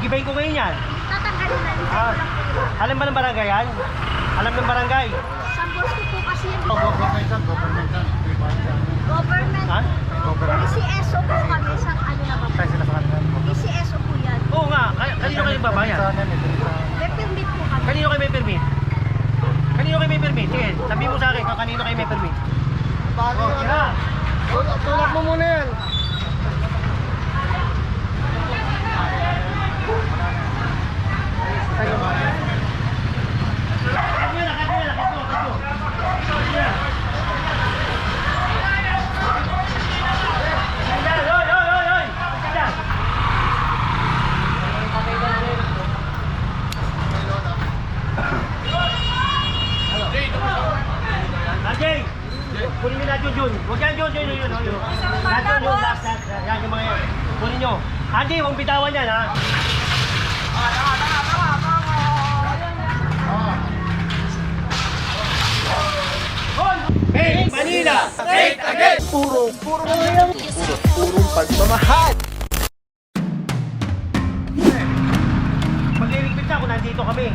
Gigibayin ko ngayon yan. Tatanggalin na. Ah, alam ba ng barangay yan? Alam ng barangay? Sa boss ko po kasi yung Government. government. Ha? PCSO po kami sa ano naman po. Tayo sila sa kanila. PCSO po yan. Oo nga, kanino kayo babayan? May permit po kami. Kanino kayo may permit? Kanino kayo may permit? Sige, sabi mo sa akin kung kanino kayo may permit. Tira! Tulak mo muna yan. Jay! Kunin nyo lahat yun. Huwag yan yun. Lahat yun. Lahat. Yan yung mga yan. Kunin nyo. Andy, huwag bitawan yan ha. Hey, Manila! Hey, again! Purong pagmamahal. Magliligpit na kung nandito kami.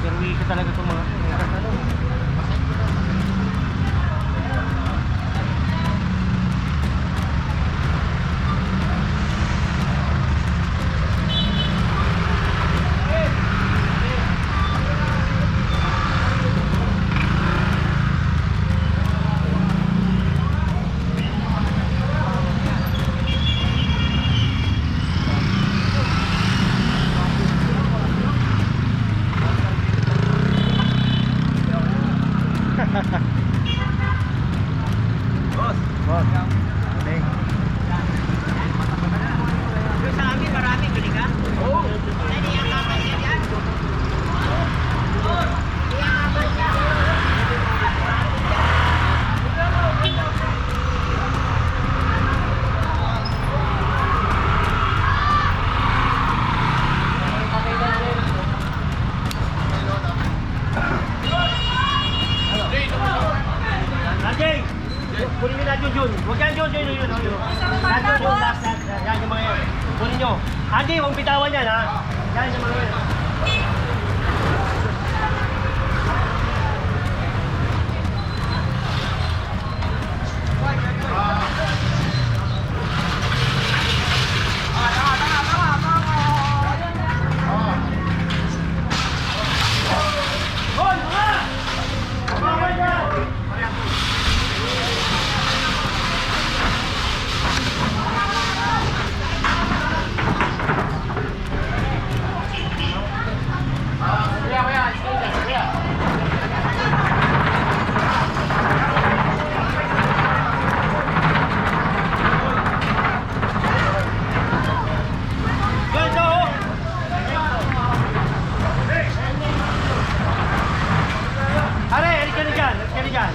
Garwi ka talaga itong mga ano. Boss. Ding. Yung sa amin, maraming bili ka? Oo. Hindi yan kapal yan yan. Jay! Kunin nyo lahat yun. Huwag yan yun. Lahat yun. Lahat. Yan yung mga yan. Kunin nyo. Andy, huwag bitawan yan ha. Yan yung mga yan. Hoy, mga! Mga yan! Ganito oh! Are, halika na dyan. Halika na dyan.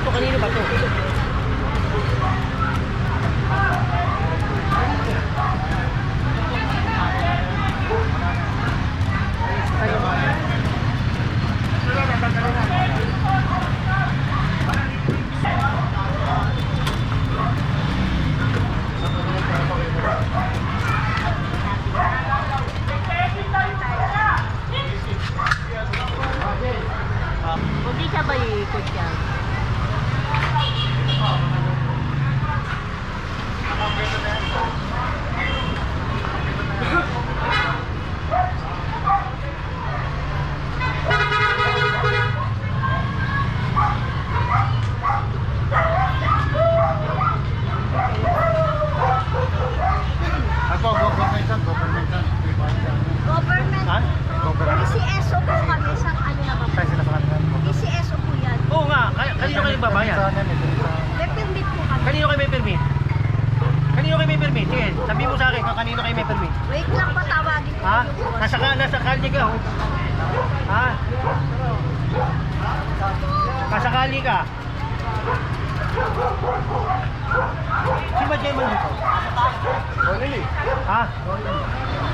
Ito kanino ba ito? Hindi siya ba iikot yan? Government. Government. Ha? Government. PCSO po kami sa ano naman po. Tayo sila sa kanila. nagbabayad? May permit po kami. Kanino kayo may permit? Kanino kayo may permit? Sige, sabi mo sa akin kung kanino kayo may permit. Wait lang po, tawagin ko Ha? yung boss. Nasa kalye ka, oh. Ha? Nasa kalye ka. Si ba Jayman dito? Ronnie. Ha?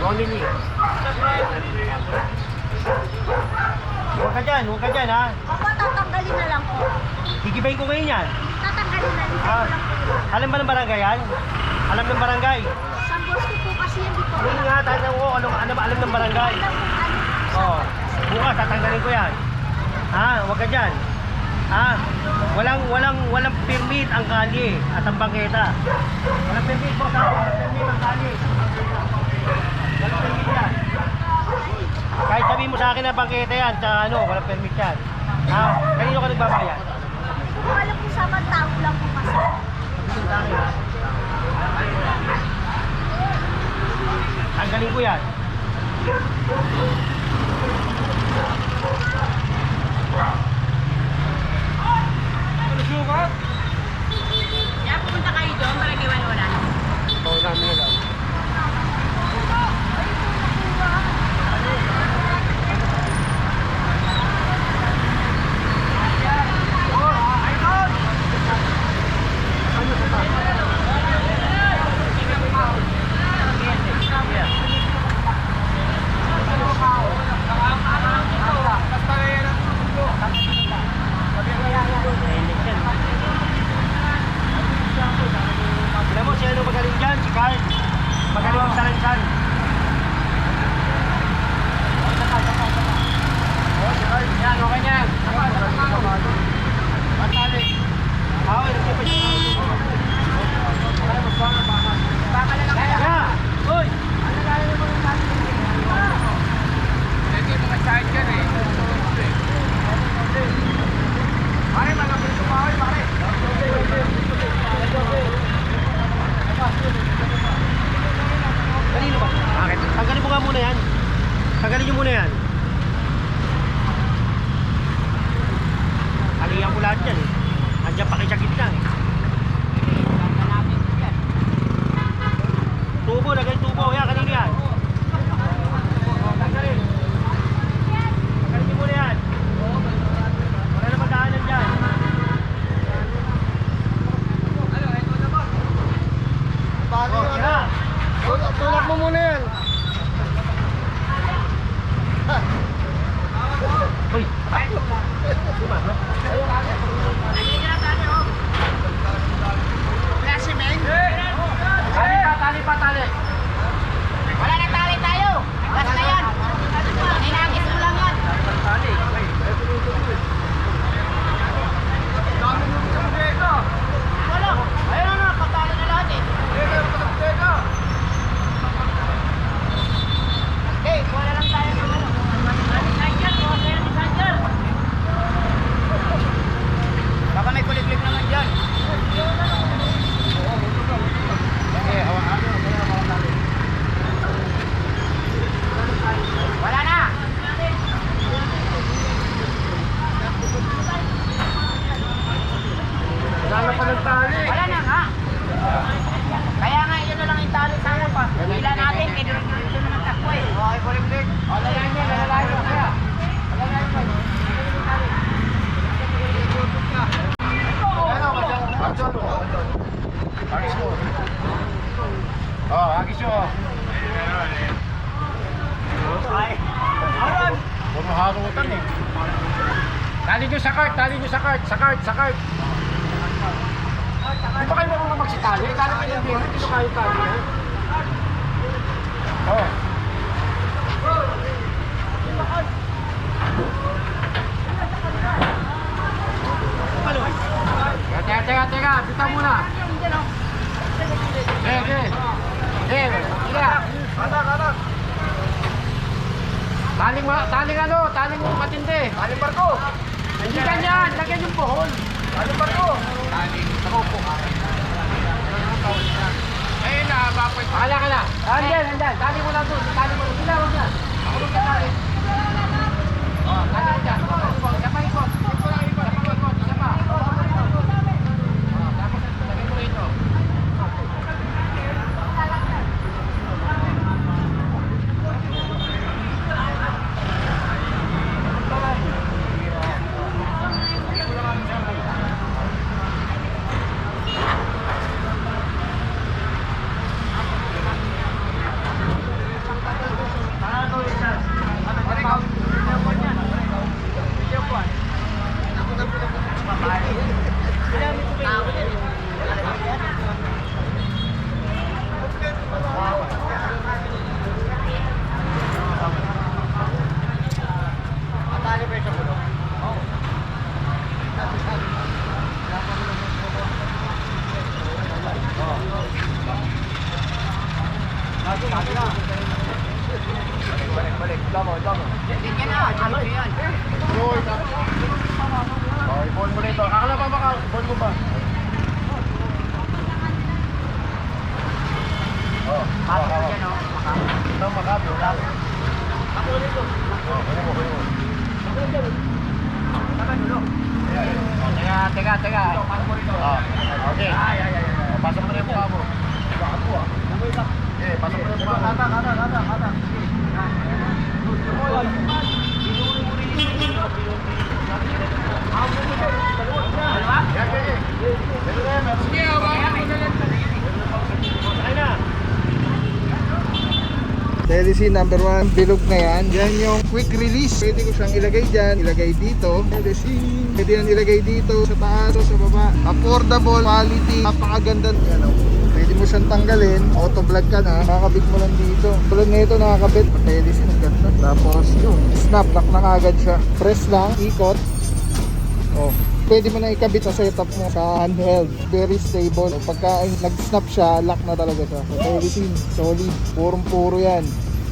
Ronnie. Huwag ka dyan, ha? Opo, tatanggalin na lang po. Gigibayin ko ngayon yan. Tatanggalin na lang. Ha? Ito lang po. Alam ba ng barangay yan? Alam ng barangay? Sa boss ko po kasi hindi po Hindi nga, tanong ko, ano ba alam ng barangay? alam kung ano. Oo. Bukas, tatanggalin ko yan. Ha? Huwag ka dyan. Ha? Walang permit ang kalye at ang bangketa. Walang permit po sa walang permit ang kalye. Walang permit yan. Kahit sabihin mo sa akin na bangketa yan, sa ano, walang permit yan. Ha? Kanino ka nagbabayad? Hindi ko alam kung sa tao lang po kasi. Tanggalin ko yan. Kaya pupunta kayo doon para giwan-walan. Oo, namin alam. Alam mo, siya ano magaling dyan? Si Carl. Magaling ang salansan. Yan, okay yan. Matali. Oo, nagsipa siya. Kaya, uy! Hindi mga side yan eh. Pare, malapit ito pa pare. Kanino ba? Bakit? Tanggalin mo nga muna yan. Tanggalin nyo muna yan. Alihan ko lahat yan eh. Andiyan pa kayo sa gitna eh. Tubo, lagay tubo. Yan, kanino yan? Tanggalin. Tanggalin nyo muna yan. Wala naman daanan dyan. Bago Oh, ano? Tulak mo muna yan. Uy! Diba, no? Tali pa, tali. Wala na tali tayo. Basta na yan. Ninagis mo lang yan. Tali. Wala. Ayun na, patalo na lahat eh. Okay, wala lang tayo ng ano. Baka may kuliklik naman dyan. Wala na. Wala pa ng tali. Wala na nga. Kaya nga, yun na lang yung talo sana pa. Hila natin, kinulit naman takbo eh. Okay, kulik-kulik. Wala yan yan, lalalayo ka kaya. Lalalayo ka. Ano, Marjon mo. Agis mo. Oh, agis mo. Ay! Aron! Puro harutan eh. Tali nyo sa cart, tali nyo sa cart, sa cart, sa cart. Di ba kayo marunong magsitali? Tali kayo yung bihin, hindi kayo tali yan. Oh. Paloy! Teka, bitaw muna. Sige. Taling matindi. Taling barko. Hindi ganyan, lagyan yung buhol. Taling barko. Ako po. Ayun na, bakoy. Bahala ka na. Andyan. Tali mo lang doon. Tali mo lang. Sila mo dyan. Ako lang tali. Oh, tali mo dyan. Ikot. Isa pa. Ikot. Isa pa. teka. Oh, okay. Pasok mo na yung mukha mo. Eh, pasok mo na yung mukha mo. Kata. Ay na. Telecine number 1, bilog na yan. Yan yung quick release. Pwede ko siyang ilagay dyan, ilagay dito. Telecine. Pwede yan ilagay dito, sa taas o sa baba. Affordable, quality, napakaganda. Yan o. Pwede mo siyang tanggalin. Auto vlog ka na. Nakakabit mo lang dito. Tulad na ito nakakabit. Telecine, ang ganda. Tapos yun, snap, lock na kagad siya. Press lang, ikot. Oh. Pwede mo na ikabit sa setup mo sa handheld. Very stable. Pagka nag-snap siya, lock na talaga siya. So, Telecine, solid. Purong-puro yan.